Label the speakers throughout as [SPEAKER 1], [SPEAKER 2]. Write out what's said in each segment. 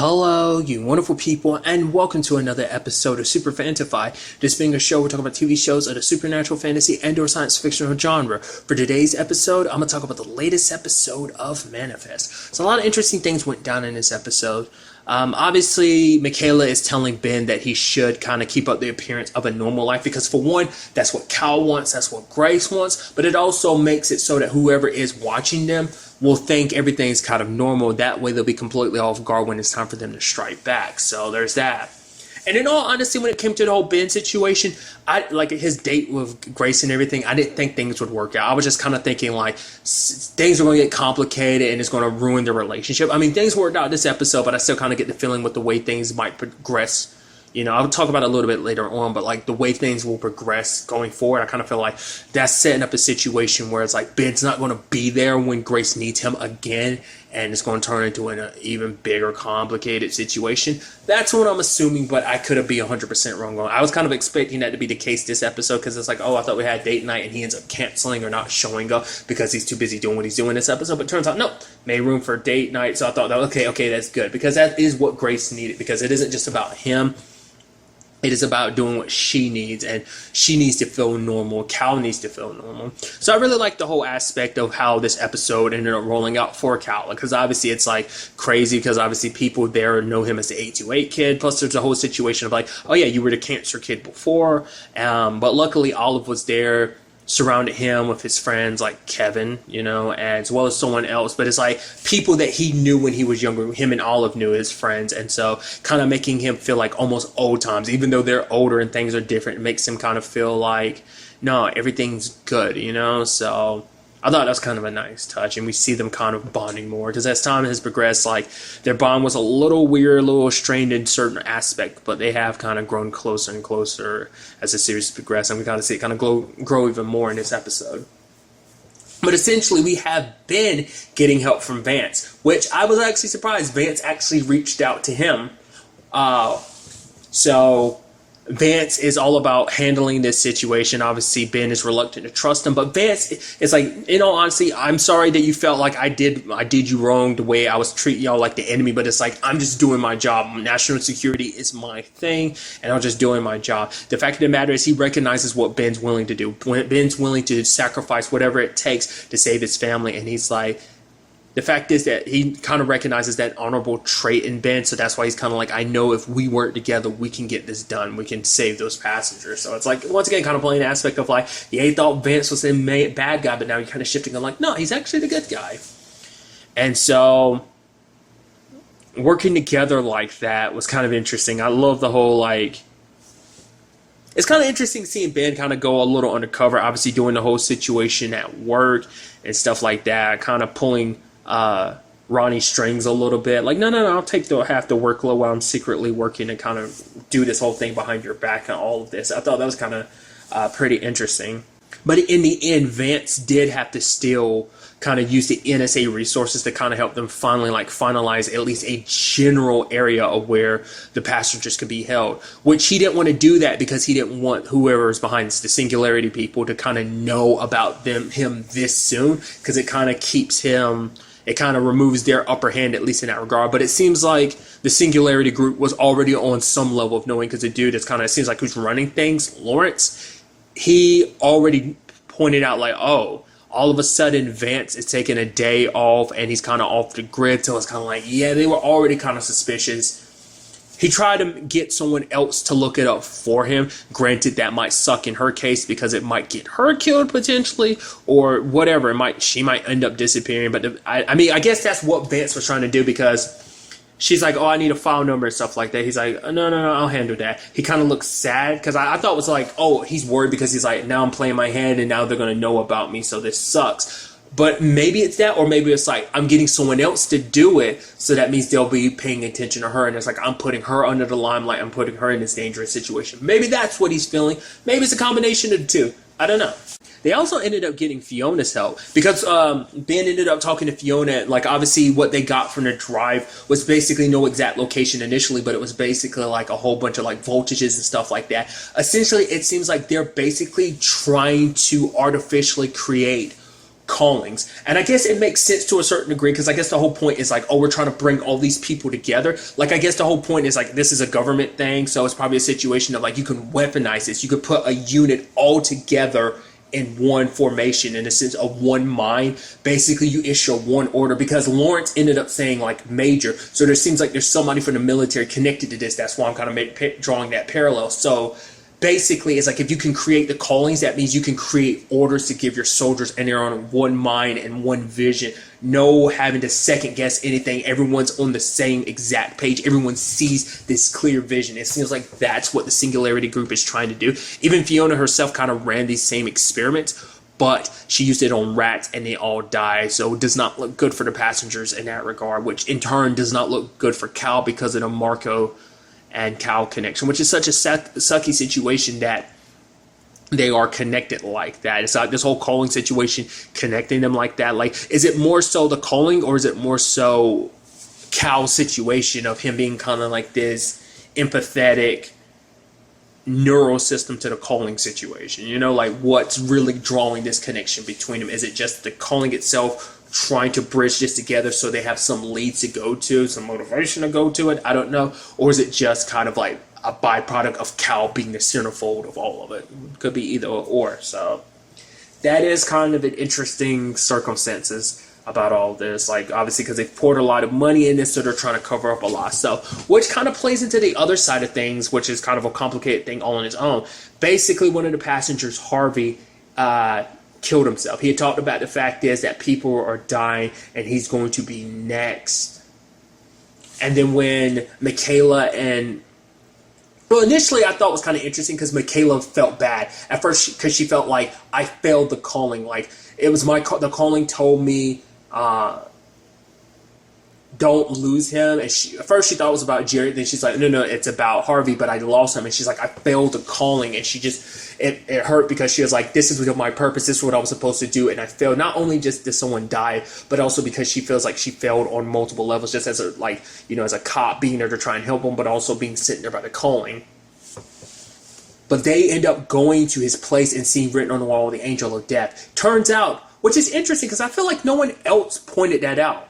[SPEAKER 1] Hello, you wonderful people, and welcome to another episode of Super-Fanta-Fi. This being a show, we're talking about TV shows of the supernatural, fantasy, and/or science fictional genre. For today's episode, I'm going to talk about the latest episode of Manifest. So a lot of interesting things went down in this episode. Obviously, Michaela is telling Ben that he should kind of keep up the appearance of a normal life because, for one, that's what Cal wants, that's what Grace wants, but it also makes it so that whoever is watching them will think everything's kind of normal. That way they'll be completely off guard when it's time for them to strike back. So there's that. And in all honesty, when it came to the whole Ben situation, I like his date with Grace and everything, I didn't think things would work out. I was just kind of thinking like things are going to get complicated and it's going to ruin the relationship. I mean, things worked out this episode, but I still kind of get the feeling with the way things might progress. You know, I'll talk about it a little bit later on, but like the way things will progress going forward, I kind of feel like that's setting up a situation where it's like Ben's not going to be there when Grace needs him again, and it's going to turn into an even bigger, complicated situation. That's what I'm assuming, but I could be 100% wrong. I was kind of expecting that to be the case this episode because it's like, oh, I thought we had date night, and he ends up canceling or not showing up because he's too busy doing what he's doing this episode. But it turns out, no, made room for date night, so I thought, okay, that's good because that is what Grace needed because it isn't just about him. It is about doing what she needs, and she needs to feel normal. Cal needs to feel normal. So I really like the whole aspect of how this episode ended up rolling out for Cal, because obviously it's like crazy because obviously people there know him as the 828 kid. Plus there's a whole situation of like, oh yeah, you were the cancer kid before. But luckily Olive was there, surrounded him with his friends like Kevin, you know, as well as someone else. But it's like people that he knew when he was younger. Him and Olive knew his friends, and so kind of making him feel like almost old times, even though they're older and things are different. It makes him kind of feel like, no, everything's good, you know. So I thought that was kind of a nice touch, and we see them kind of bonding more because as time has progressed, like their bond was a little weird, a little strained in certain aspects, but they have kind of grown closer and closer as the series progressed, and we kind of see it kind of grow even more in this episode. But essentially, we have Ben getting help from Vance, which I was actually surprised. Vance actually reached out to him. So Vance is all about handling this situation. Obviously, Ben is reluctant to trust him, but Vance is like, in all honesty, I'm sorry that you felt like I did you wrong the way I was treating y'all like the enemy, but it's like, I'm just doing my job. National security is my thing, and I'm just doing my job. The fact of the matter is he recognizes what Ben's willing to do. Ben's willing to sacrifice whatever it takes to save his family, and he's like, the fact is that he kind of recognizes that honorable trait in Ben, so that's why he's kind of like, I know if we work together, we can get this done. We can save those passengers. So it's like, once again, kind of playing the aspect of like, yeah, he thought Vance was the bad guy, but now you're kind of shifting and like, no, he's actually the good guy. And so working together like that was kind of interesting. I love the whole, like, it's kind of interesting seeing Ben kind of go a little undercover, obviously doing the whole situation at work and stuff like that, kind of pulling Ronnie strings a little bit, like, no, I'll take half the workload while I'm secretly working and kind of do this whole thing behind your back and all of this. I thought that was kind of pretty interesting. But in the end, Vance did have to still kind of use the NSA resources to kind of help them finalize at least a general area of where the passengers could be held, which he didn't want to do that because he didn't want whoever's behind this, the Singularity people, to kind of know about him this soon, because it kind of keeps him, it kind of removes their upper hand, at least in that regard. But it seems like the Singularity group was already on some level of knowing, because the dude that's kind of, it seems like who's running things, Lawrence, he already pointed out like, oh, all of a sudden Vance is taking a day off and he's kind of off the grid. So it's kind of like, yeah, they were already kind of suspicious. He tried to get someone else to look it up for him. Granted, that might suck in her case because it might get her killed potentially, or whatever. She might end up disappearing. But I mean, I guess that's what Vance was trying to do, because she's like, oh, I need a file number and stuff like that. He's like, no, I'll handle that. He kind of looks sad because I thought it was like, oh, he's worried because he's like, now I'm playing my hand and now they're going to know about me, so this sucks. But maybe it's that, or maybe it's like, I'm getting someone else to do it, so that means they'll be paying attention to her, and it's like, I'm putting her under the limelight, I'm putting her in this dangerous situation. Maybe that's what he's feeling. Maybe it's a combination of the two. I don't know. They also ended up getting Fiona's help because Ben ended up talking to Fiona. Like, obviously what they got from the drive was basically no exact location initially, but it was basically like a whole bunch of like voltages and stuff like that. Essentially, it seems like they're basically trying to artificially create callings. And I guess it makes sense to a certain degree, because I guess the whole point is like, oh, we're trying to bring all these people together. Like, I guess the whole point is like, this is a government thing, so it's probably a situation of like, you can weaponize this. You could put a unit all together in one formation, in a sense of one mind. Basically, you issue one order, because Lawrence ended up saying like major, so there seems like there's somebody from the military connected to this. That's why I'm kind of drawing that parallel. So basically, it's like, if you can create the callings, that means you can create orders to give your soldiers, and they're on one mind and one vision. No having to second guess anything. Everyone's on the same exact page. Everyone sees this clear vision. It seems like that's what the Singularity Group is trying to do. Even Fiona herself kind of ran these same experiments, but she used it on rats and they all died. So it does not look good for the passengers in that regard, which in turn does not look good for Cal because of the Marco and Cal connection, which is such a sucky situation that they are connected like that. It's like this whole calling situation connecting them like that. Like, is it more so the calling, or is it more so Cal's situation of him being kind of like this empathetic neural system to the calling situation? You know, like, what's really drawing this connection between them? Is it just the calling itself trying to bridge this together so they have some leads to go to, some motivation to go to it? I don't know. Or is it just kind of like a byproduct of Cal being the centerfold of all of it? Could be either or. So that is kind of an interesting circumstances about all this. Like, obviously, because they've poured a lot of money in this, so they're trying to cover up a lot. So, which kind of plays into the other side of things, which is kind of a complicated thing all on its own. Basically, one of the passengers, Harvey, killed himself. He had talked about the fact is that people are dying and he's going to be next. And then when Michaela and... Well, initially I thought it was kind of interesting because Michaela felt bad at first because she felt like, I failed the calling. Like, it was the calling told me, don't lose him. And at first she thought it was about Jared. Then she's like, no, it's about Harvey, but I lost him. And she's like, I failed the calling. And she just, it hurt because she was like, this is my purpose. This is what I was supposed to do. And I failed. Not only just did someone die, but also because she feels like she failed on multiple levels, just as a, like, you know, as a cop being there to try and help him, but also being sitting there by the calling. But they end up going to his place and seeing written on the wall, the Angel of Death. Turns out, which is interesting because I feel like no one else pointed that out.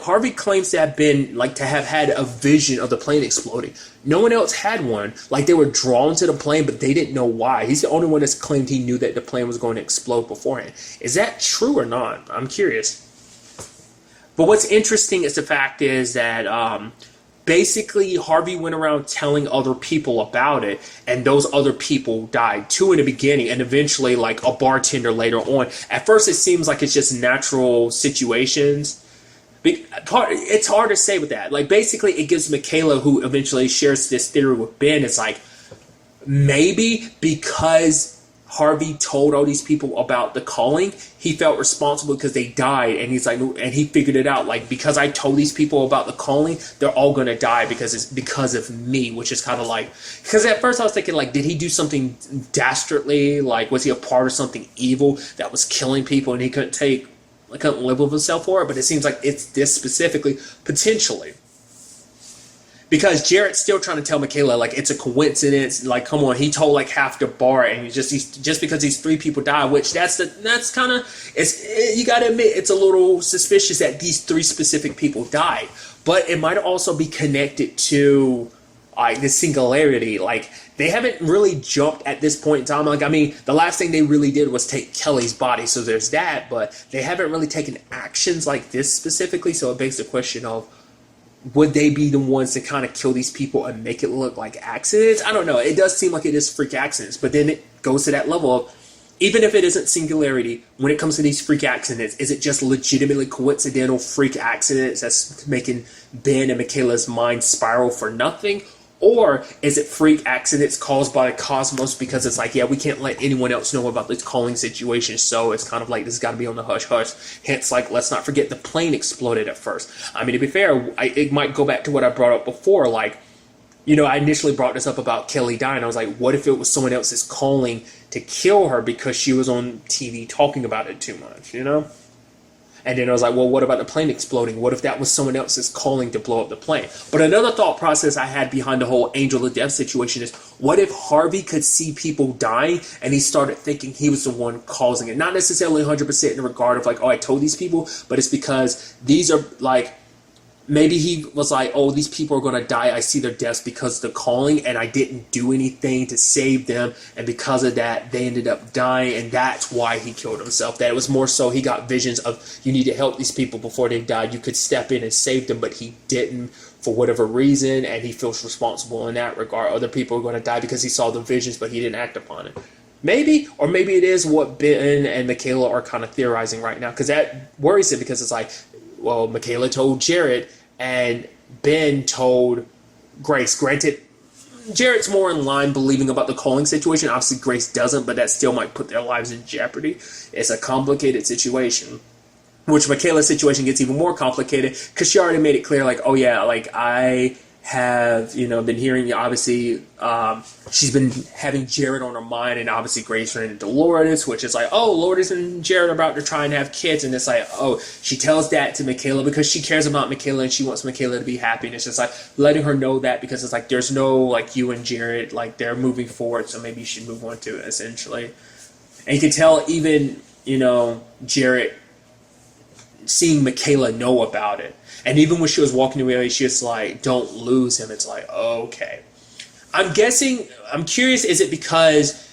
[SPEAKER 1] Harvey claims to have been, like, to have had a vision of the plane exploding. No one else had one. Like, they were drawn to the plane, but they didn't know why. He's the only one that's claimed he knew that the plane was going to explode beforehand. Is that true or not? I'm curious. But what's interesting is the fact is that basically Harvey went around telling other people about it, and those other people died. 2 in the beginning, and eventually, like, a bartender later on. At first, it seems like it's just natural situations. It's hard to say with that. Like, basically, it gives Michaela, who eventually shares this theory with Ben, it's like, maybe because Harvey told all these people about the calling, he felt responsible because they died, and he's like, and he figured it out. Like, because I told these people about the calling, they're all gonna die because it's because of me, which is kind of like, because at first I was thinking, like, did he do something dastardly? Like, was he a part of something evil that was killing people, and he couldn't live with himself for it? But it seems like it's this specifically, potentially. Because Jarrett's still trying to tell Michaela, like, it's a coincidence. Like, come on, he told like half the bar, and he's just because these 3 people died, which that's kind of, you got to admit, it's a little suspicious that these 3 specific people died. But it might also be connected to the singularity. Like, they haven't really jumped at this point in time. Like, I mean, the last thing they really did was take Kelly's body, so there's that. But they haven't really taken actions like this specifically. So it begs the question of, would they be the ones to kind of kill these people and make it look like accidents? I don't know. It does seem like it is freak accidents, but then it goes to that level of, even if it isn't singularity, when it comes to these freak accidents, is it just legitimately coincidental freak accidents that's making Ben and Michaela's mind spiral for nothing? Or is it freak accidents caused by the cosmos because it's like, yeah, we can't let anyone else know about this calling situation, so it's kind of like this has got to be on the hush-hush. Hence, like, let's not forget the plane exploded at first. I mean, to be fair, it might go back to what I brought up before. Like, you know, I initially brought this up about Kelly dying. I was like, what if it was someone else's calling to kill her because she was on TV talking about it too much, you know? And then I was like, well, what about the plane exploding? What if that was someone else's calling to blow up the plane? But another thought process I had behind the whole angel of death situation is, what if Harvey could see people dying and he started thinking he was the one causing it? Not necessarily 100% in the regard of like, oh, I told these people, but it's because these are like, maybe he was like, oh, these people are going to die. I see their deaths because of the calling, and I didn't do anything to save them. And because of that, they ended up dying, and that's why he killed himself. That it was more so he got visions of, you need to help these people before they died. You could step in and save them, but he didn't for whatever reason, and he feels responsible in that regard. Other people are going to die because he saw the visions, but he didn't act upon it. Maybe, or maybe it is what Ben and Michaela are kind of theorizing right now, because that worries him, because it's like, well, Michaela told Jared, and Ben told Grace. Granted, Jared's more in line believing about the calling situation. Obviously, Grace doesn't, but that still might put their lives in jeopardy. It's a complicated situation, which Michaela's situation gets even more complicated because she already made it clear, like, oh yeah, like I have, been hearing, obviously, she's been having Jared on her mind, and obviously Grace ran into Lourdes, which is like, oh, Lourdes and Jared are about to try and have kids, and it's like, oh, she tells that to Michaela because she cares about Michaela and she wants Michaela to be happy, and it's just like letting her know that, because it's like, there's no, like, you and Jared, like, they're moving forward, so maybe you should move on to it, essentially. And you can tell even, Jared seeing Michaela know about it. And even when she was walking away, she was like, don't lose him. It's like, okay. I'm curious, is it because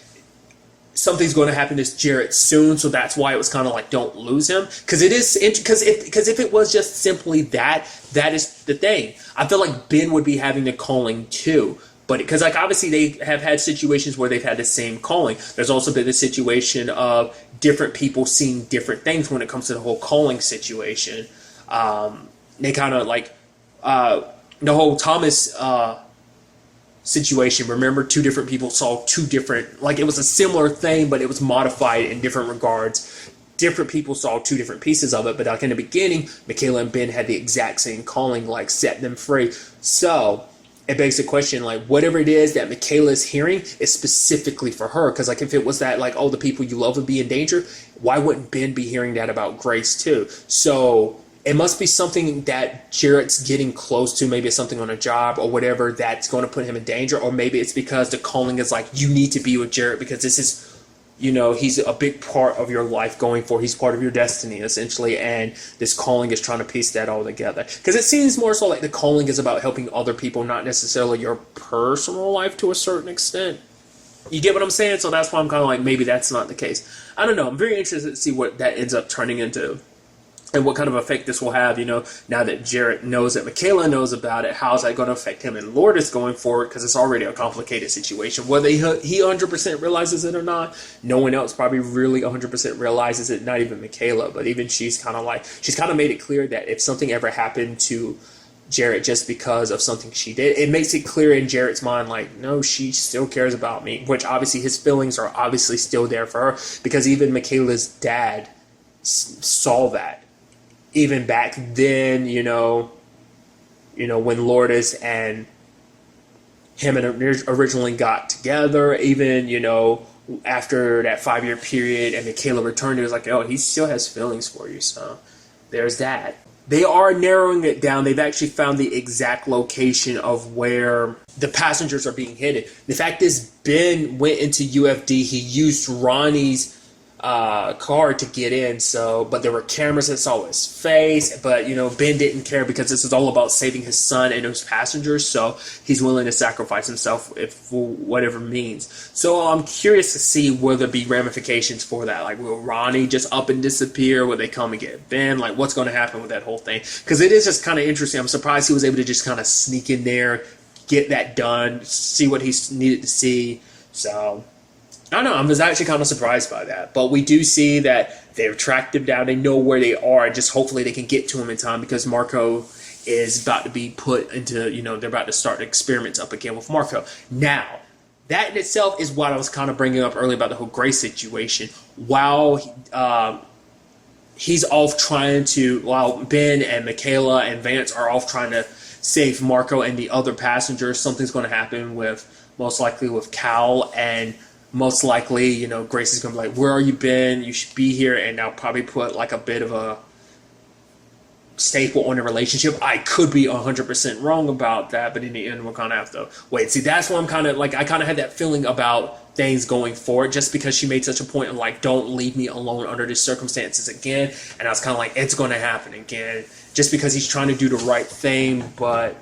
[SPEAKER 1] something's going to happen to Jared soon, so that's why it was kind of like, don't lose him? Because if it was just simply that is the thing. I feel like Ben would be having the calling too. But because, like, obviously they have had situations where they've had the same calling. There's also been the situation of different people seeing different things when it comes to the whole calling situation. They kind of like the whole Thomas situation. Remember, two different people saw two different, like, it was a similar thing, but it was modified in different regards. Different people saw two different pieces of it, but like in the beginning, Michaela and Ben had the exact same calling, like set them free. So it begs the question, like, whatever it is that Michaela is hearing is specifically for her. Because, like, if it was that, like, oh, the people you love would be in danger, why wouldn't Ben be hearing that about Grace too? So it must be something that Jared's getting close to. Maybe it's something on a job or whatever that's going to put him in danger. Or maybe it's because the calling is like, you need to be with Jared because this is, he's a big part of your life going forward. He's part of your destiny, essentially, and this calling is trying to piece that all together. Because it seems more so like the calling is about helping other people, not necessarily your personal life to a certain extent. You get what I'm saying? So that's why I'm kind of like, maybe that's not the case. I don't know. I'm very interested to see what that ends up turning into. And what kind of effect this will have, now that Jared knows that Michaela knows about it. How's that going to affect him and Lourdes going forward? Because it's already a complicated situation. Whether he 100% realizes it or not, no one else probably really 100% realizes it, not even Michaela. But even she's kind of made it clear that if something ever happened to Jared just because of something she did, it makes it clear in Jared's mind, like, no, she still cares about me. Which obviously his feelings are obviously still there for her. Because even Michaela's dad saw that. Even back then, when Lourdes and him originally got together, even, after that 5-year period and Michaela returned, it was like, oh, he still has feelings for you. So there's that. They are narrowing it down. They've actually found the exact location of where the passengers are being hidden. The fact is, Ben went into UFD. He used Ronnie's car to get in, but there were cameras that saw his face, but Ben didn't care because this is all about saving his son and his passengers, so he's willing to sacrifice himself for whatever means. So I'm curious to see will there be ramifications for that. Like, will Ronnie just up and disappear? Will they come and get Ben? Like, what's going to happen with that whole thing? Because it is just kind of interesting. I'm surprised he was able to just kind of sneak in there, get that done, see what he needed to see. So I don't know. I was actually kind of surprised by that. But we do see that they've tracked him down. They know where they are. Just hopefully they can get to him in time because Marco is about to be put into, they're about to start experiments up again with Marco. Now, that in itself is what I was kind of bringing up earlier about the whole Grace situation. While while Ben and Michaela and Vance are off trying to save Marco and the other passengers, something's going to happen most likely with Cal, and most likely, Grace is going to be like, where are you been? You should be here. And I'll probably put like a bit of a staple in a relationship. I could be 100% wrong about that, but in the end, we're gonna have to wait. See, that's why I'm kind of like, I kind of had that feeling about things going forward, just because she made such a point of like, don't leave me alone under these circumstances again. And I was kind of like, it's going to happen again, just because he's trying to do the right thing. But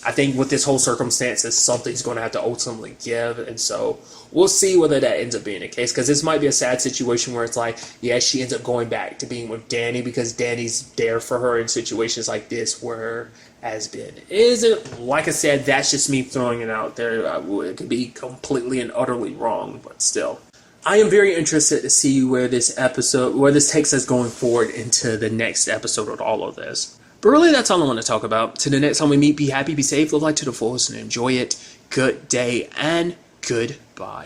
[SPEAKER 1] I think with this whole circumstances, something's going to have to ultimately give. And so we'll see whether that ends up being the case, because this might be a sad situation where it's like, yeah, she ends up going back to being with Danny because Danny's there for her in situations like this where has been. Isn't, like I said, that's just me throwing it out there. It could be completely and utterly wrong, but still. I am very interested to see where this takes us going forward into the next episode of all of this. But really, that's all I want to talk about. Till the next time we meet, be happy, be safe, live life to the fullest, and enjoy it. Good day and goodbye.